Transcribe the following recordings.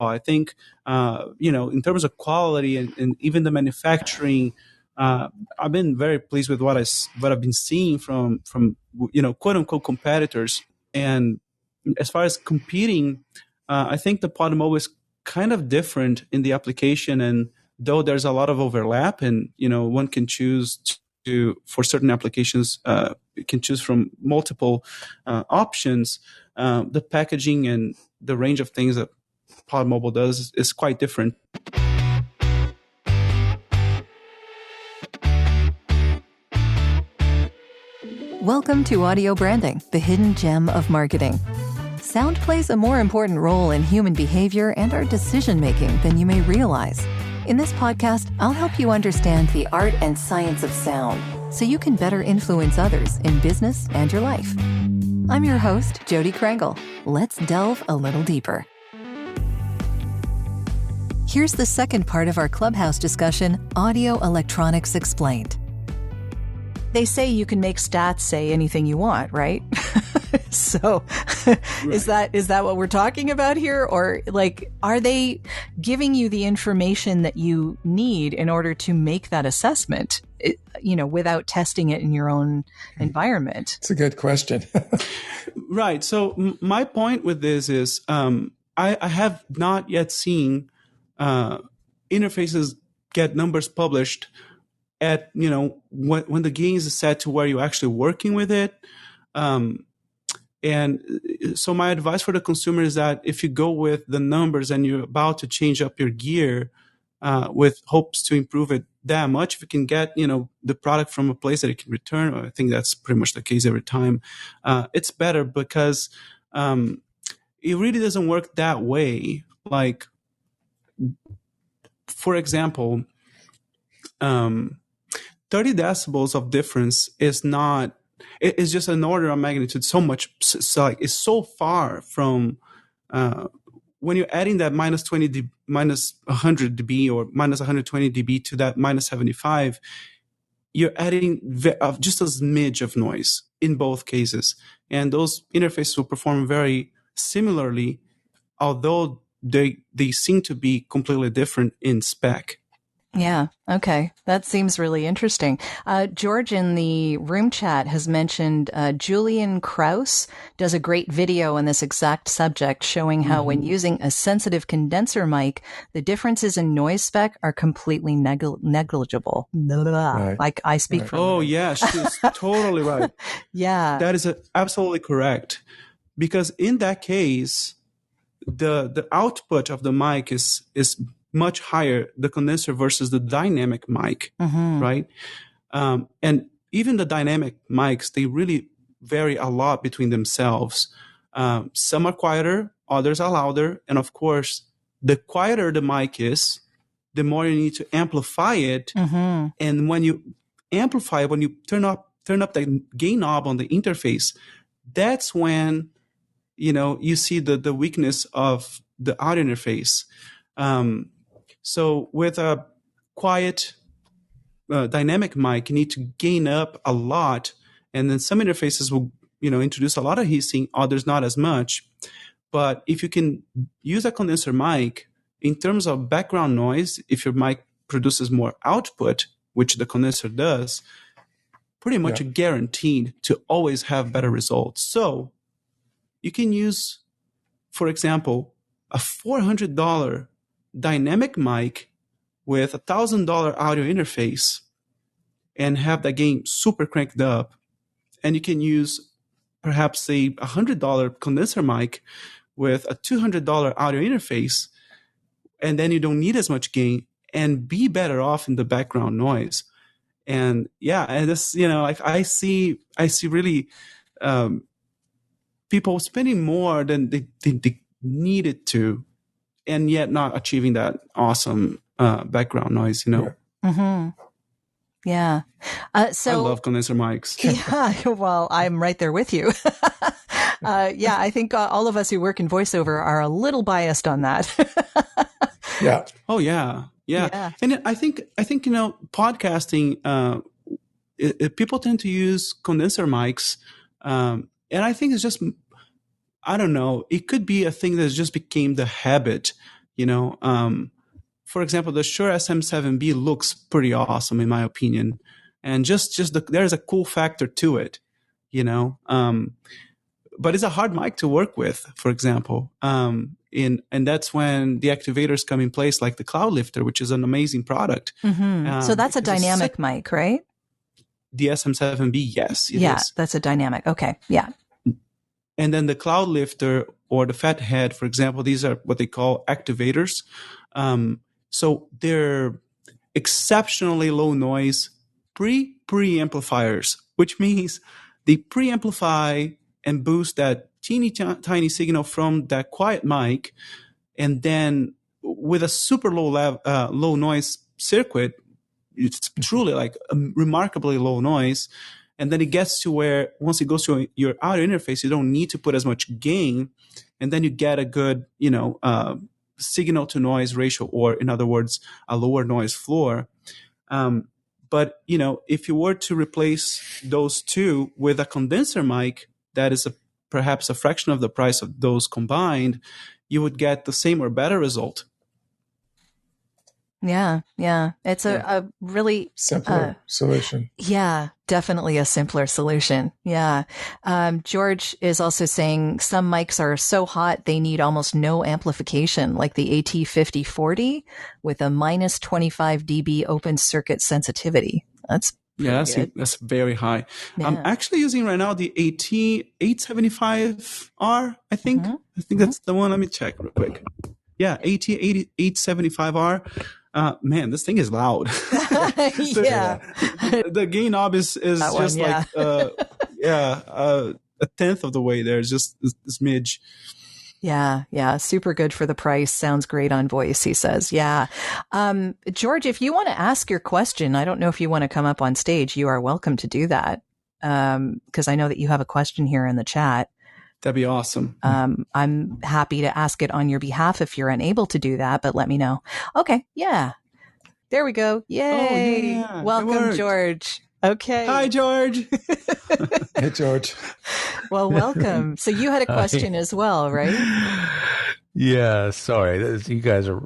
I think, in terms of quality and even the manufacturing, I've been very pleased with what I've been seeing from quote unquote competitors. And as far as competing, I think the pod mobile is kind of different in the application, and though there's a lot of overlap, and one can choose for certain applications, you can choose from multiple options. The packaging and the range of things that Pod Mobile does is quite different. Welcome to Audio Branding, the hidden gem of marketing. Sound plays a more important role in human behavior and our decision-making than you may realize. In this podcast, I'll help you understand the art and science of sound so you can better influence others in business and your life. I'm your host, Jodi Krangle. Let's delve a little deeper. Here's the second part of our Clubhouse discussion, Audio Electronics Explained. They say you can make stats say anything you want, right? So right. Is that what we're talking about here? Or are they giving you the information that you need in order to make that assessment, without testing it in your own environment? It's a good question. Right. So my point with this is I have not yet seen interfaces get numbers published at, when the gain is set to where you're actually working with it. And so my advice for the consumer is that if you go with the numbers and you're about to change up your gear with hopes to improve it that much, if you can get, the product from a place that it can return, I think that's pretty much the case every time, it's better because it really doesn't work that way. Like, for example, 30 decibels of difference is not, it's just an order of magnitude so much, it's so far from, when you're adding that minus 100 dB or minus 120 dB to that minus 75, you're adding just a smidge of noise in both cases. And those interfaces will perform very similarly, although they seem to be completely different in spec. Yeah. Okay. That seems really interesting. George in the room chat has mentioned Julian Krause does a great video on this exact subject, showing how when using a sensitive condenser mic, the differences in noise spec are completely negligible. Right. Like I speak from. Oh, yeah. She's totally right. Yeah. That is absolutely correct. Because in that case, the output of the mic is much higher, the condenser versus the dynamic mic, right? And even the dynamic mics, they really vary a lot between themselves. Some are quieter, others are louder. And of course, the quieter the mic is, the more you need to amplify it. And when you amplify, when you turn up the gain knob on the interface, that's when, you see the weakness of the audio interface. So with a quiet dynamic mic, you need to gain up a lot. And then some interfaces will, introduce a lot of heat-sink, others not as much. But if you can use a condenser mic, in terms of background noise, if your mic produces more output, which the condenser does, pretty much guaranteed to always have better results. So you can use, for example, a $400 dynamic mic with $1,000 audio interface and have that gain super cranked up. And you can use perhaps a $100 condenser mic with a $200 audio interface. And then you don't need as much gain and be better off in the background noise. And and this, I see really people spending more than they needed to, and yet not achieving that awesome background noise, Yeah. So I love condenser mics. Yeah. Well, I'm right there with you. I think all of us who work in voiceover are a little biased on that. Yeah. Oh yeah. And I think podcasting, people tend to use condenser mics, and I think it's just, I don't know, it could be a thing that just became the habit For example, the Shure SM7B looks pretty awesome in my opinion, and there's a cool factor to it, but it's a hard mic to work with, for example. And that's when the activators come in place, like the Cloud Lifter, which is an amazing product. So that's a dynamic mic, right? The SM7B, yes, it is. That's a dynamic. Okay, yeah. And then the Cloud Lifter or the Fathead, for example, these are what they call activators. So they're exceptionally low noise pre-amplifiers, which means they pre-amplify and boost that teeny tiny signal from that quiet mic, and then with a super low noise circuit, it's truly like a remarkably low noise. And then it gets to where once it goes to your audio interface, you don't need to put as much gain, and then you get a good, signal to noise ratio, or in other words, a lower noise floor. But if you were to replace those two with a condenser mic that is perhaps a fraction of the price of those combined, you would get the same or better result. Yeah. It's a really simpler solution. Yeah, definitely a simpler solution. Yeah. George is also saying some mics are so hot they need almost no amplification, like the AT5040 with a minus 25 dB open circuit sensitivity. That's that's very high. Yeah. I'm actually using right now the AT875R, I think. I think that's the one. Let me check real quick. Yeah, AT875R. Man, this thing is loud. The gain knob is just like a tenth of the way there. It's just a smidge. Yeah. Super good for the price. Sounds great on voice, he says. Yeah. George, if you want to ask your question, I don't know if you want to come up on stage. You are welcome to do that. Because I know that you have a question here in the chat. That'd be awesome. I'm happy to ask it on your behalf if you're unable to do that, but let me know. Okay. Yeah. There we go. Yay. Oh, yeah. Welcome, George. Okay. Hi, George. Hey, George. Well, welcome. So you had a question as well, right? Yeah. Sorry. You guys are,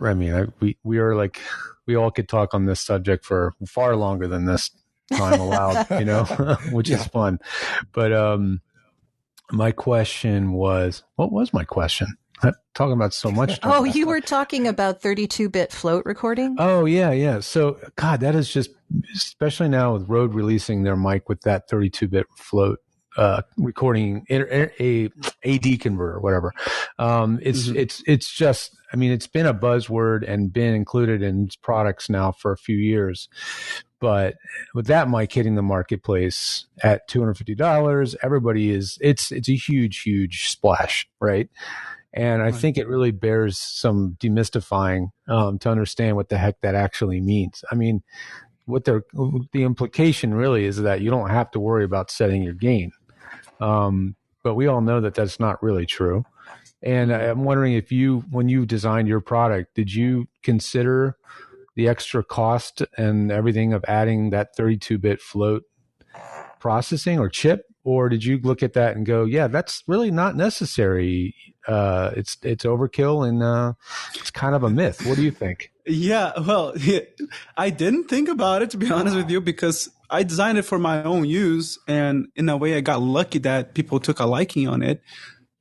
we are like, we all could talk on this subject for far longer than this time allowed, which is fun. But, my question was, what was my question? I'm talking about so much. You were talking about 32-bit float recording? Oh, yeah. So, God, that is just, especially now with Rode releasing their mic with that 32-bit float recording, a AD converter, whatever. It's just, it's been a buzzword and been included in products now for a few years. But with that mic hitting the marketplace at $250, everybody it's a huge splash, right? And I think it really bears some demystifying to understand what the heck that actually means. What the implication really is that you don't have to worry about setting your gain. But we all know that that's not really true. And I'm wondering if when you designed your product, did you consider the extra cost and everything of adding that 32-bit float processing or chip, or did you look at that and go, yeah, that's really not necessary? It's overkill and it's kind of a myth. What do you think? Yeah, well, I didn't think about it, to be honest with you, because I designed it for my own use, and in a way I got lucky that people took a liking on it.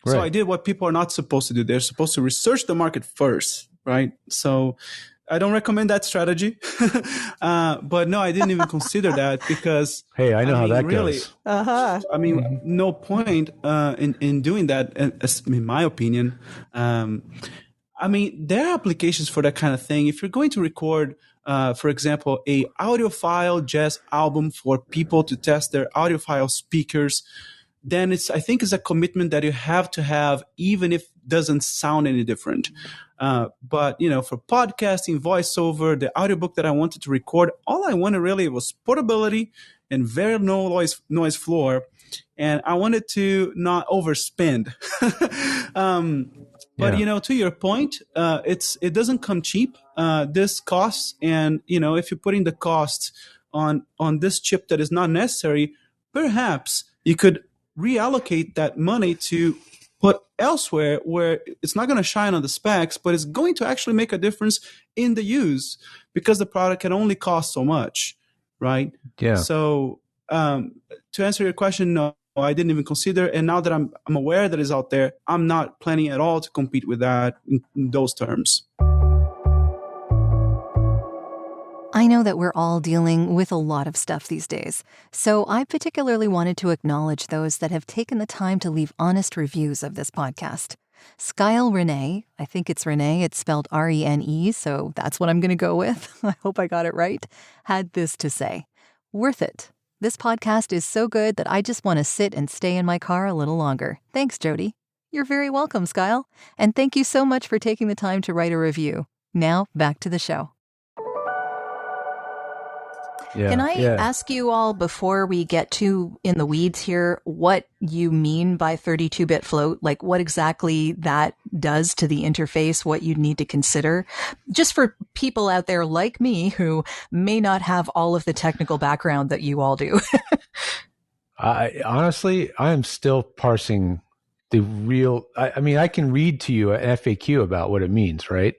Right. So I did what people are not supposed to do. They're supposed to research the market first, right? So I don't recommend that strategy. But no, I didn't even consider that because hey, I know how that goes. No point in doing that, in my opinion. There are applications for that kind of thing. If you're going to record, for example, a audiophile jazz album for people to test their audiophile speakers, then I think it's a commitment that you have to have, even if it doesn't sound any different. But for podcasting, voiceover, the audiobook that I wanted to record, all I wanted really was portability and very low noise floor. And I wanted to not overspend. But to your point, it doesn't come cheap. This costs, and if you're putting the cost on this chip that is not necessary, perhaps you could reallocate that money to but elsewhere where it's not going to shine on the specs, but it's going to actually make a difference in the use because the product can only cost so much, right? Yeah. So to answer your question, no, I didn't even consider. And now that I'm aware that it's out there, I'm not planning at all to compete with that in those terms. I know that we're all dealing with a lot of stuff these days, so I particularly wanted to acknowledge those that have taken the time to leave honest reviews of this podcast. Skyle Renee, I think it's Renee, it's spelled R-E-N-E, so that's what I'm going to go with. I hope I got it right. Had this to say: worth it. This podcast is so good that I just want to sit and stay in my car a little longer. Thanks, Jodi. You're very welcome, Skyle. And thank you so much for taking the time to write a review. Now, back to the show. Yeah, Can I ask you all, before we get too in the weeds here, what you mean by 32-bit float? Like what exactly that does to the interface, what you need to consider? Just for people out there like me who may not have all of the technical background that you all do. Honestly, I am still parsing the real, I mean, I can read to you an FAQ about what it means, right?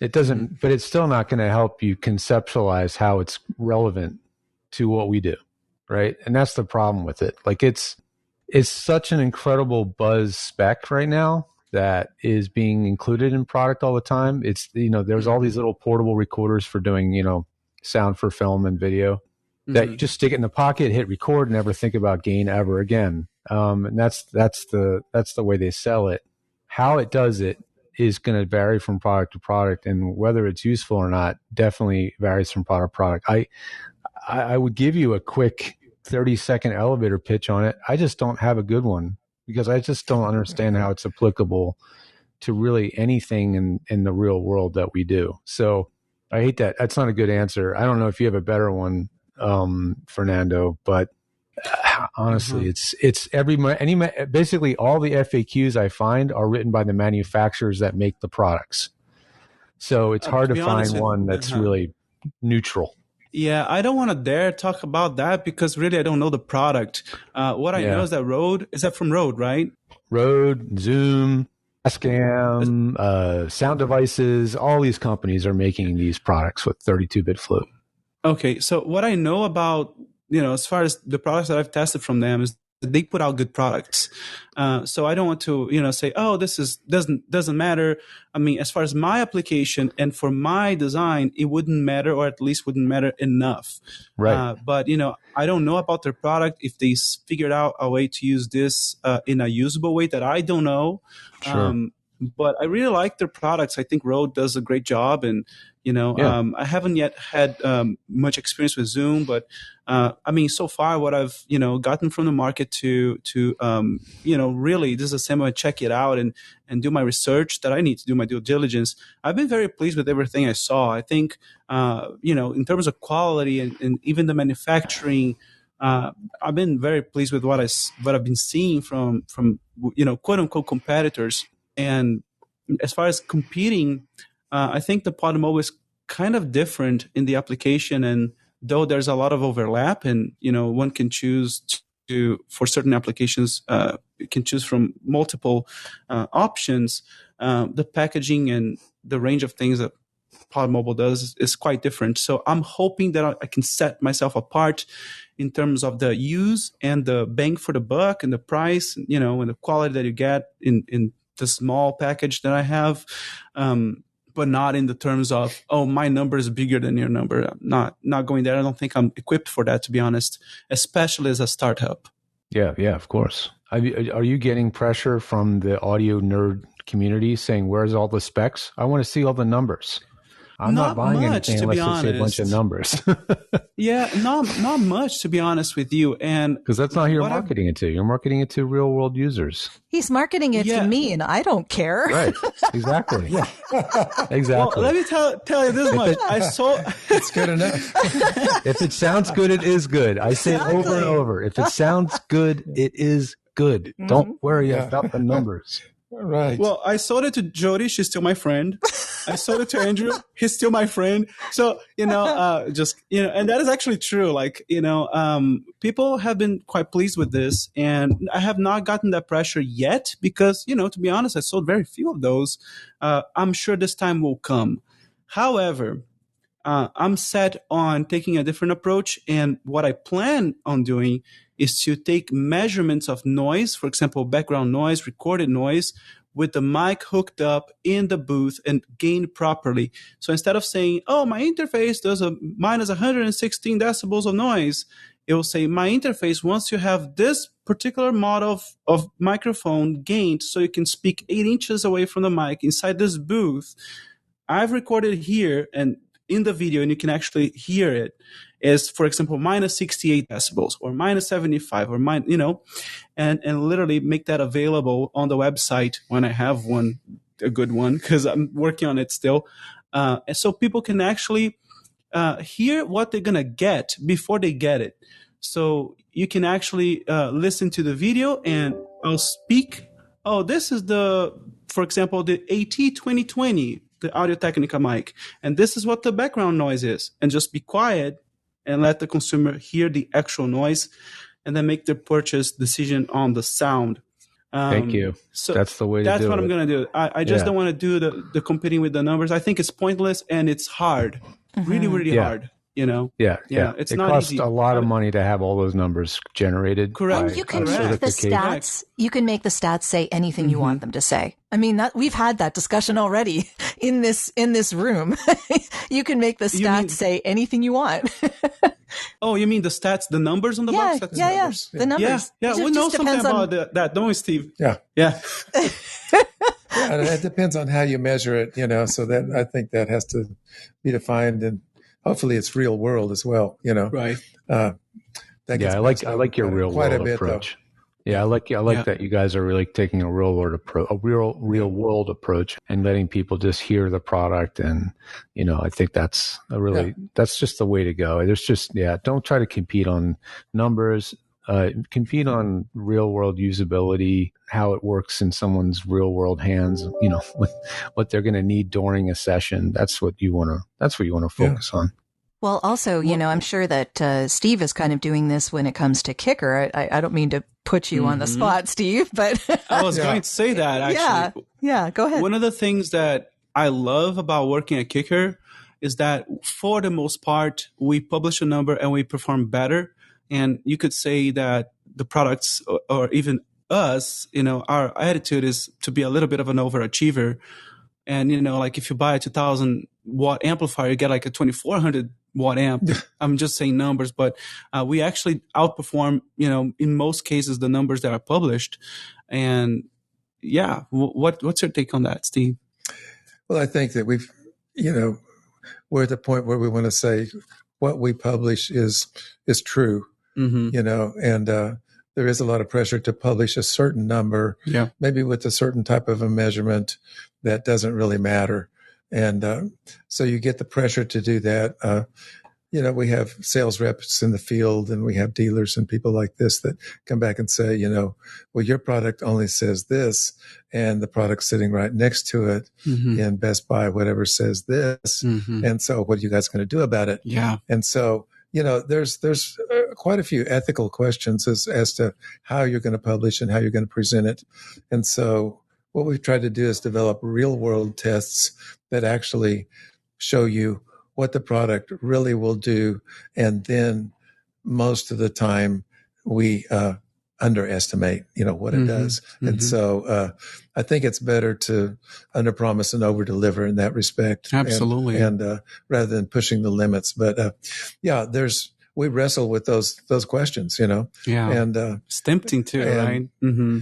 It doesn't, but it's still not going to help you conceptualize how it's relevant to what we do, right? And that's the problem with it. Like it's such an incredible buzz spec right now that is being included in product all the time. It's, there's all these little portable recorders for doing, sound for film and video that you just stick it in the pocket, hit record, never think about gain ever again. And that's the way they sell it. How it does it is going to vary from product to product, and whether it's useful or not definitely varies from product to product. I would give you a quick 30-second elevator pitch on it. I just don't have a good one because I just don't understand how it's applicable to really anything in the real world that we do. So I hate that. That's not a good answer. I don't know if you have a better one, Fernando, but honestly, it's basically all the FAQs I find are written by the manufacturers that make the products. So it's hard to find one that's really neutral. Yeah, I don't want to dare talk about that because really I don't know the product. What I know is that Rode, is that from Rode, right? Rode, Zoom, Tascam, Sound Devices, all these companies are making these products with 32-bit float. Okay, so what I know about, as far as the products that I've tested from them is that they put out good products. So I don't want to, say, oh, this doesn't matter. I mean, as far as my application and for my design, it wouldn't matter, or at least wouldn't matter enough. Right. But, I don't know about their product, if they figured out a way to use this in a usable way that I don't know. Sure. But I really like their products. I think Rode does a great job. And, I haven't yet had much experience with Zoom, but so far what I've, gotten from the market to really this is the same way I check it out and do my research that I need to do my due diligence. I've been very pleased with everything I saw. I think, in terms of quality and even the manufacturing, I've been very pleased with what I've been seeing from quote unquote competitors. And as far as competing, I think the Pod Mobile is kind of different in the application, and though there's a lot of overlap, and one can choose for certain applications, you can choose from multiple options. The packaging and the range of things that Pod Mobile does is quite different. So I'm hoping that I can set myself apart in terms of the use and the bang for the buck and the price, and the quality that you get in the small package that I have. But not in the terms of, oh, my number is bigger than your number. I'm not going there. I don't think I'm equipped for that, to be honest, especially as a startup. Yeah, of course. Are you getting pressure from the audio nerd community saying, where's all the specs? I want to see all the numbers. I'm not buying anything unless it's a bunch of numbers. Yeah, not much, to be honest with you. And because that's not who you're marketing it to. You're marketing it to real world users. He's marketing it to me, and I don't care. Right. Exactly. Exactly. Well, let me tell you this much. It's good enough. If it sounds good, it is good. I say it over and over. If it sounds good, it is good. Don't worry about the numbers. Right. Well, I sold it to Jodi. She's still my friend. I sold it to Andrew. He's still my friend. So, and that is actually true. Like, people have been quite pleased with this, and I have not gotten that pressure yet because, to be honest, I sold very few of those. I'm sure this time will come. However, I'm set on taking a different approach. And what I plan on doing is to take measurements of noise, for example, background noise, recorded noise, with the mic hooked up in the booth and gained properly. So instead of saying, oh, my interface does a minus 116 decibels of noise, it will say my interface wants to have this particular model of microphone gained so you can speak 8 inches away from the mic inside this booth. I've recorded here and in the video, and you can actually hear it, is, for example, minus 68 decibels or minus 75 or and literally make that available on the website when I have one, a good one, because I'm working on it still. And so people can actually hear what they're going to get before they get it. So you can actually listen to the video and I'll speak. Oh, this is for example, the AT2020, the Audio-Technica mic. And this is what the background noise is. And just be quiet and let the consumer hear the actual noise and then make the purchase decision on the sound. Thank you. So that's the way to do it. That's what I'm going to do. I just don't want to do the competing with the numbers. I think it's pointless and it's hard. Really, really hard. Yeah. It's it not costs easy. a lot of money to have all those numbers generated. Correct. And you can make the stats. You can make the stats say anything you want them to say. I mean, we've had that discussion already in this room. You can make the stats say anything you want. Oh, you mean the stats, the numbers on the box? That's numbers. The numbers. Yeah. We know something about that, don't we, Steve? Yeah. Yeah. And it depends on how you measure it, so that I think that has to be defined, and hopefully it's real world as well, Right. I like your real world approach. Yeah, I like that you guys are really taking a real world approach, real world approach, and letting people just hear the product. And I think that's that's just the way to go. There's just don't try to compete on numbers. Compete on real world usability, how it works in someone's real world hands. What they're going to need during a session. That's what you want to focus on. Well, also, I'm sure that Steve is kind of doing this when it comes to Kicker. I don't mean to put you on the spot, Steve, but I was going to say that actually. Yeah, go ahead. One of the things that I love about working at Kicker is that for the most part, we publish a number and we perform better. And you could say that the products or even us, our attitude is to be a little bit of an overachiever. And, like if you buy a 2000 watt amplifier, you get like a 2400 watt amp. I'm just saying numbers, but we actually outperform, in most cases, the numbers that are published. And what's your take on that, Steve? Well, I think that we're at the point where we want to say what we publish is true. And there is a lot of pressure to publish a certain number, maybe with a certain type of a measurement that doesn't really matter. And so you get the pressure to do that. We have sales reps in the field and we have dealers and people like this that come back and say, well, your product only says this and the product sitting right next to it in Best Buy, whatever, says this. And so what are you guys going to do about it? Yeah. And so, there's quite a few ethical questions as to how you're going to publish and how you're going to present it. And so what we've tried to do is develop real world tests that actually show you what the product really will do. And then most of the time we underestimate, what it does. And so I think it's better to underpromise and overdeliver in that respect. Absolutely. And rather than pushing the limits. But we wrestle with those questions, Yeah. And it's tempting too, right? Mm-hmm.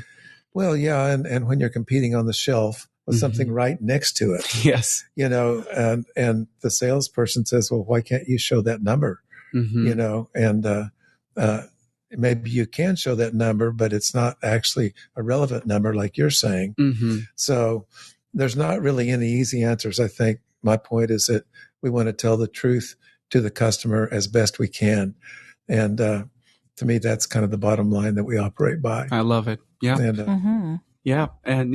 Well, yeah. And when you're competing on the shelf with something right next to it. Yes. And the salesperson says, well, why can't you show that number? And maybe you can show that number, but it's not actually a relevant number like you're saying. So there's not really any easy answers. I think my point is that we want to tell the truth to the customer as best we can. And to me, that's kind of the bottom line that we operate by. I love it. Yeah. And, Yeah. And,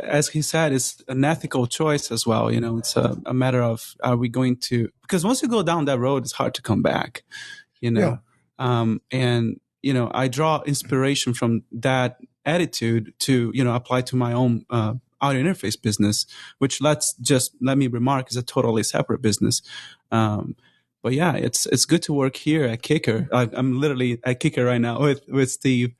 as he said, it's an ethical choice as well. It's a matter of, are we going to, because once you go down that road, it's hard to come back, Yeah. And, I draw inspiration from that attitude to, apply to my own, audio interface business, which let me remark is a totally separate business. But yeah, it's good to work here at Kicker. I'm literally at Kicker right now with Steve.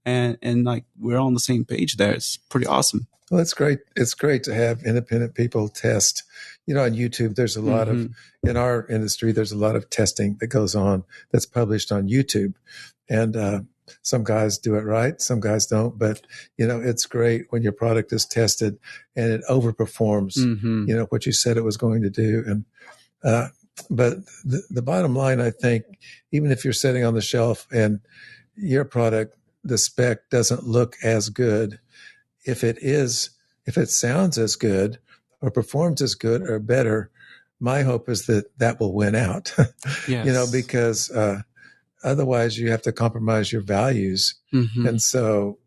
And like we're on the same page there. It's pretty awesome. Well, it's great. It's great to have independent people test. On YouTube, there's a lot of, in our industry, there's a lot of testing that goes on that's published on YouTube. And some guys do it right, some guys don't. But, it's great when your product is tested and it overperforms, what you said it was going to do. And, but the bottom line, I think, even if you're sitting on the shelf and your product, the spec doesn't look as good, if it sounds as good or performs as good or better, my hope is that will win out. Yes. Because otherwise you have to compromise your values. And so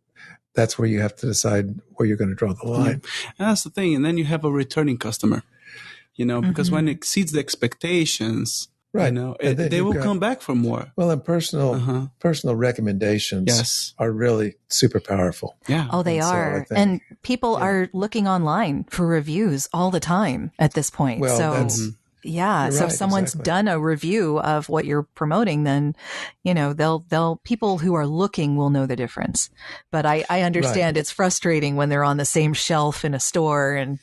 that's where you have to decide where you're going to draw the line. And that's the thing. And then you have a returning customer, because when it exceeds the expectations, right. They will come back for more. Well, and personal recommendations are really super powerful. Yeah. Oh, they are. And people are looking online for reviews all the time at this point. Well, so if someone's done a review of what you're promoting, then, they'll people who are looking will know the difference. But I understand it's frustrating when they're on the same shelf in a store and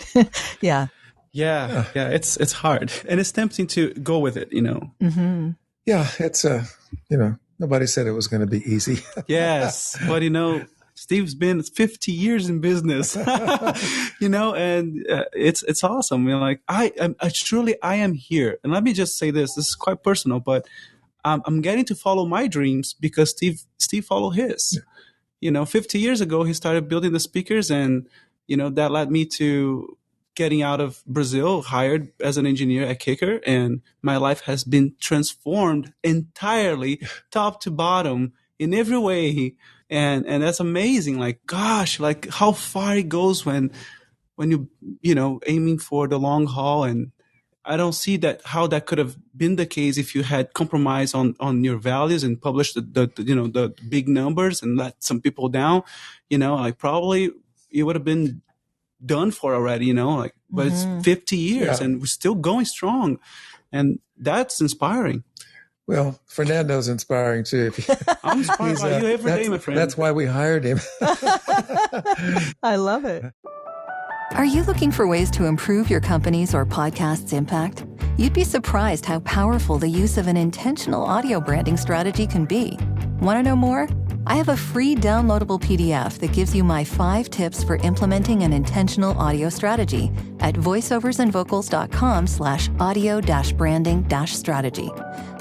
yeah. Yeah, it's hard, and it's tempting to go with it, Yeah, it's nobody said it was going to be easy. Yes, but Steve's been 50 years in business, and it's awesome. I am here, and let me just say this is quite personal, but I'm getting to follow my dreams because Steve followed his. 50 years ago he started building the speakers, and that led me to getting out of Brazil, hired as an engineer at Kicker, and my life has been transformed entirely, top to bottom, in every way. And that's amazing. Like, gosh, like how far it goes when you aiming for the long haul. And I don't see how that could have been the case if you had compromised on your values and published the big numbers and let some people down. Probably it would have been done for already, but it's 50 years and we're still going strong, and that's inspiring. Well, Fernando's inspiring too. I'm inspired by you every day, my friend. That's why we hired him. I love it. Are you looking for ways to improve your company's or podcast's impact? You'd be surprised how powerful the use of an intentional audio branding strategy can be. Want to know more? I have a free downloadable PDF that gives you my 5 tips for implementing an intentional audio strategy at voiceoversandvocals.com/audio-branding-strategy.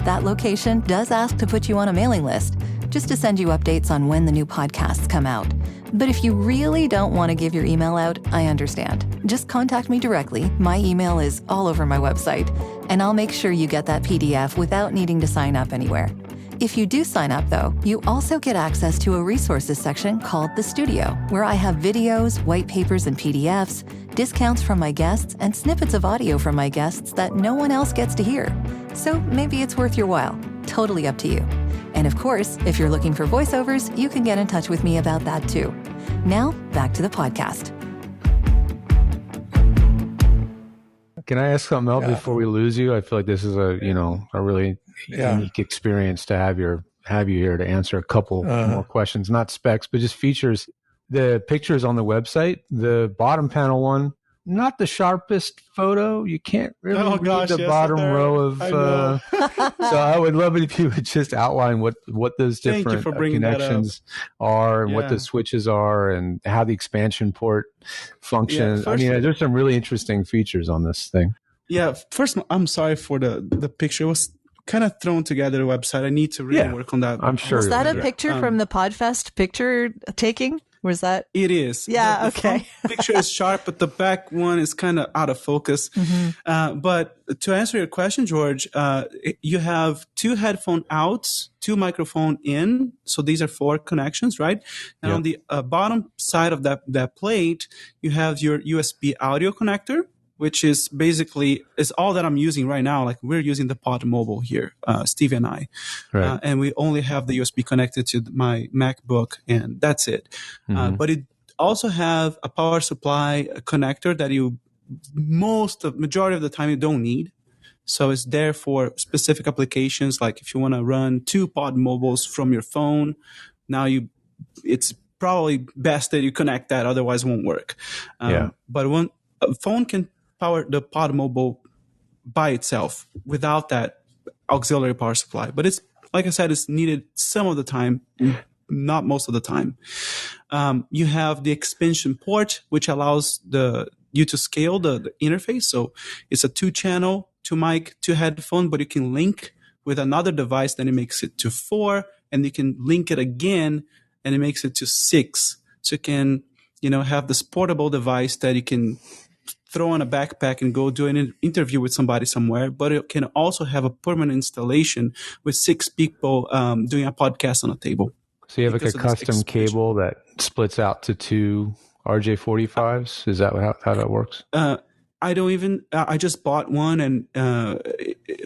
That location does ask to put you on a mailing list, just to send you updates on when the new podcasts come out. But if you really don't want to give your email out, I understand. Just contact me directly. My email is all over my website, and I'll make sure you get that PDF without needing to sign up anywhere. If you do sign up, though, you also get access to a resources section called The Studio, where I have videos, white papers, and PDFs, discounts from my guests, and snippets of audio from my guests that no one else gets to hear. So maybe it's worth your while. Totally up to you. And of course, if you're looking for voiceovers, you can get in touch with me about that too. Now, back to the podcast. Can I ask something else before we lose you? I feel like this is a really unique experience to have you here to answer a couple more questions, not specs, but just features. The pictures on the website, the bottom panel one, not the sharpest photo. You can't really read the bottom row of. So I would love it if you would just outline what those different connections are and what the switches are and how the expansion port functions. There's some really interesting features on this thing. Yeah. First, I'm sorry for the picture. It was kind of thrown together, the website. I need to really work on that. I'm sure. Was that a picture from the Podfest picture taking? Was that? It is. Yeah. The Okay. front picture is sharp, but the back one is kind of out of focus. But to answer your question, George, you have 2 headphone outs, 2 microphone in. So these are 4 connections, right? And on the bottom side of that plate, you have your USB audio connector, which is basically is all that I'm using right now. Like we're using the Pod Mobile here, Steve and I, Right. and we only have the USB connected to my MacBook, and that's it. But it also have a power supply connector that majority of the time you don't need. So it's there for specific applications, like if you want to run 2 Pod Mobiles from your phone. Now it's probably best that you connect that, otherwise it won't work. But when a phone can power the Pod Mobile by itself without that auxiliary power supply. But it's, like I said, it's needed some of the time, not most of the time. You have the expansion port, which allows you to scale the interface. So it's a 2-channel, 2 mic, 2 headphone, but you can link with another device, then it makes it to 4, and you can link it again, and it makes it to 6. So you can, have this portable device that you can throw in a backpack and go do an interview with somebody somewhere, but it can also have a permanent installation with 6 people doing a podcast on a table. So you have like a custom cable that splits out to 2 RJ45s? Is that how that works? I just bought one and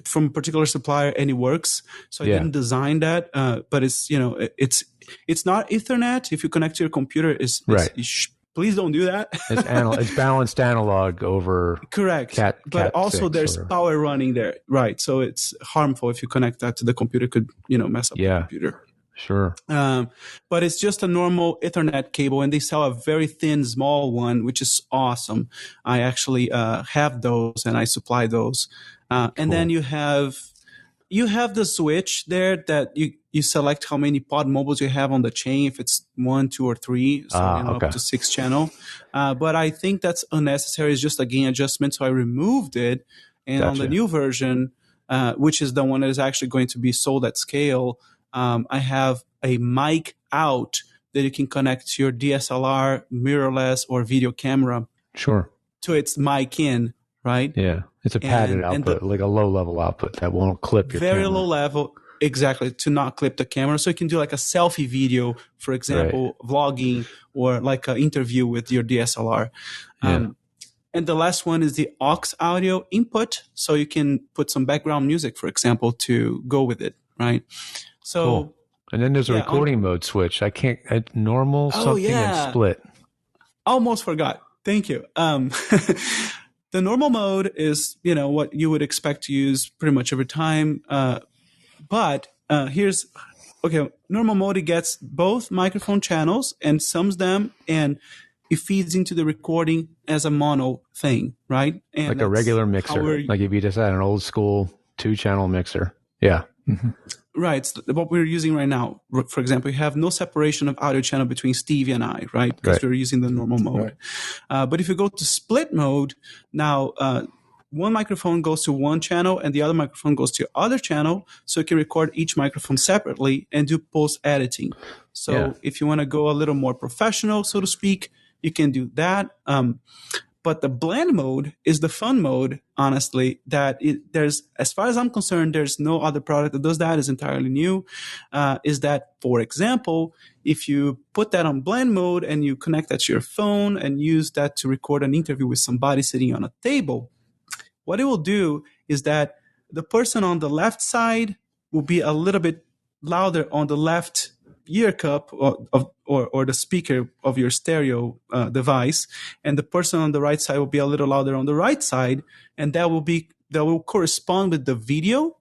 from a particular supplier, and it works. So I didn't design that, but it's, it's not Ethernet. If you connect to your computer, please don't do that. It's balanced analog over correct. But also there's power running there, right? So it's harmful if you connect that to the computer. It could mess up the computer. Sure. But it's just a normal Ethernet cable, and they sell a very thin, small one, which is awesome. I actually have those, and I supply those. And then you have the switch there that you select how many Pod Mobiles you have on the chain, if it's 1, 2, or 3, so up to 6 channel. But I think that's unnecessary. It's just a gain adjustment, so I removed it. And on the new version, which is the one that is actually going to be sold at scale, I have a mic out that you can connect to your DSLR, mirrorless, or video camera. Sure. To its mic in, right? Yeah. It's a padded output, like a low-level output that won't clip your camera. Very low level, exactly, to not clip the camera. So you can do like a selfie video, for example, vlogging, or like an interview with your DSLR. And the last one is the aux audio input. So you can put some background music, for example, to go with it, right? So, cool. And then there's a recording mode switch. I can't, normal, something, and split. Almost forgot. Thank you. The normal mode is, what you would expect to use pretty much every time. But normal mode, it gets both microphone channels and sums them, and it feeds into the recording as a mono thing, right? And like a regular mixer, like if you just had an old school 2-channel mixer. Yeah. Mm-hmm. Right. So what we're using right now, for example, you have no separation of audio channel between Stevie and I, right? Because we're using the normal mode. Right. But if you go to split mode, now one microphone goes to one channel and the other microphone goes to other channel. So you can record each microphone separately and do post editing. So if you want to go a little more professional, so to speak, you can do that. But the blend mode is the fun mode, honestly, there's, as far as I'm concerned, there's no other product that does that. It's entirely new. Is that, for example, if you put that on blend mode and you connect that to your phone and use that to record an interview with somebody sitting on a table, what it will do is that the person on the left side will be a little bit louder on the left ear cup or the speaker of your stereo device, and the person on the right side will be a little louder on the right side, and that will correspond with the video.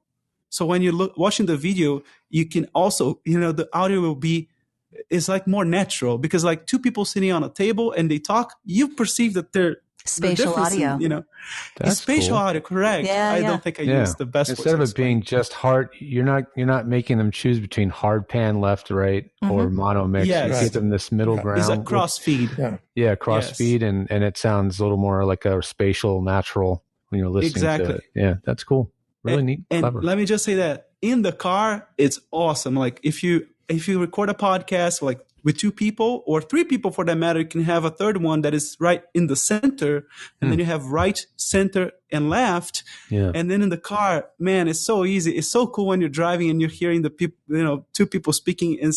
So when you're watching the video, you can also, the audio will be, it's like more natural, because like 2 people sitting on a table and they talk, you perceive that they're spatial audio. It's spatial audio, correct. I don't think I used the best instead of it being just hard, you're not making them choose between hard pan left, right, or mono mix. You give them this middle ground. It's a cross feed. Cross feed, and it sounds a little more like a spatial, natural when you're listening to it. Yeah, that's cool. Really neat. And clever. Let me just say that in the car, it's awesome. Like if you record a podcast, like with 2 people or 3 people for that matter. You can have a third one that is right in the center, and then you have right, center, and left. Yeah. And then in the car, man, it's so easy. It's so cool when you're driving and you're hearing the people, 2 people speaking, and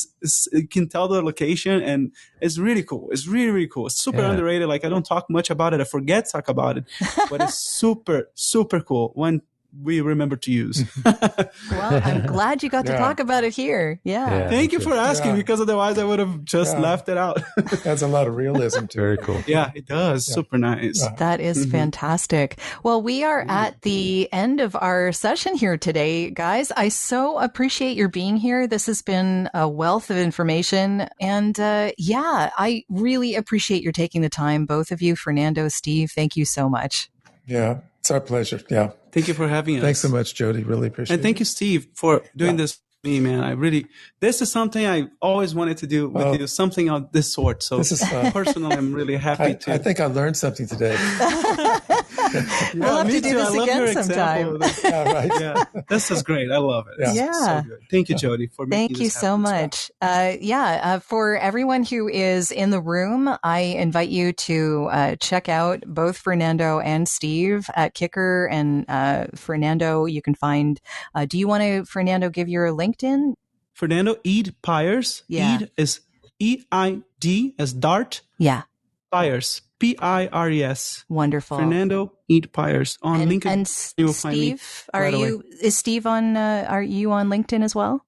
you can tell the location, and it's really cool. It's really, really cool. It's super underrated. Like, I don't talk much about it. I forget to talk about it, but it's super, super cool when we remember to use. Well, I'm glad you got to talk about it here. Yeah. Thank you for asking, because otherwise I would have just left it out. That's a lot of realism to Very cool. Yeah, it does. Yeah. Super nice. That is fantastic. Well, we are at the end of our session here today, guys. I so appreciate your being here. This has been a wealth of information. And I really appreciate your taking the time, both of you. Fernando, Steve, thank you so much. Yeah, it's our pleasure. Yeah. Thank you for having us. Thanks so much, Jodi. Really appreciate it. And thank you, Steve, for doing this with me, man. This is something I always wanted to do with you, something of this sort. So this is personally, I'm really happy to. I think I learned something today. We'll have to do this again sometime. Yeah, this is great. I love it. Yeah. So good. Thank you, Jodi, for making Thank you so much. For everyone who is in the room, I invite you to check out both Fernando and Steve at Kicker. And Fernando, you can find, do you want to, Fernando, give your LinkedIn? Fernando Eid Pires. Yeah. Eid is E-I-D as Dart. Yeah. Pires. P-I-R-E-S. Wonderful. Fernando Eid Pires on LinkedIn. And Steve, are you on LinkedIn as well?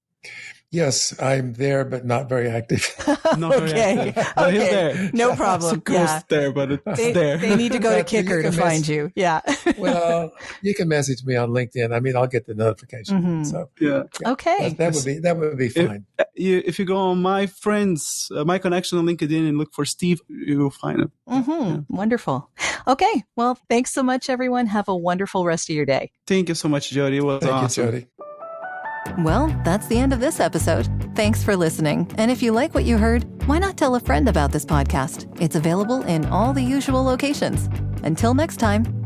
Yes, I'm there, but not very active. Okay. He's there. No problem. It's a ghost there, but it's there. They need to go to Kicker to find you. Yeah. Well, you can message me on LinkedIn. I mean, I'll get the notification. Mm-hmm. So okay, that would be fine. If you go on my friends, my connection on LinkedIn and look for Steve, you will find him. Yeah. Wonderful. Okay. Well, thanks so much, everyone. Have a wonderful rest of your day. Thank you so much, Jodi. It was awesome. Thank you, Jodi. Well, that's the end of this episode. Thanks for listening. And if you like what you heard, why not tell a friend about this podcast? It's available in all the usual locations. Until next time.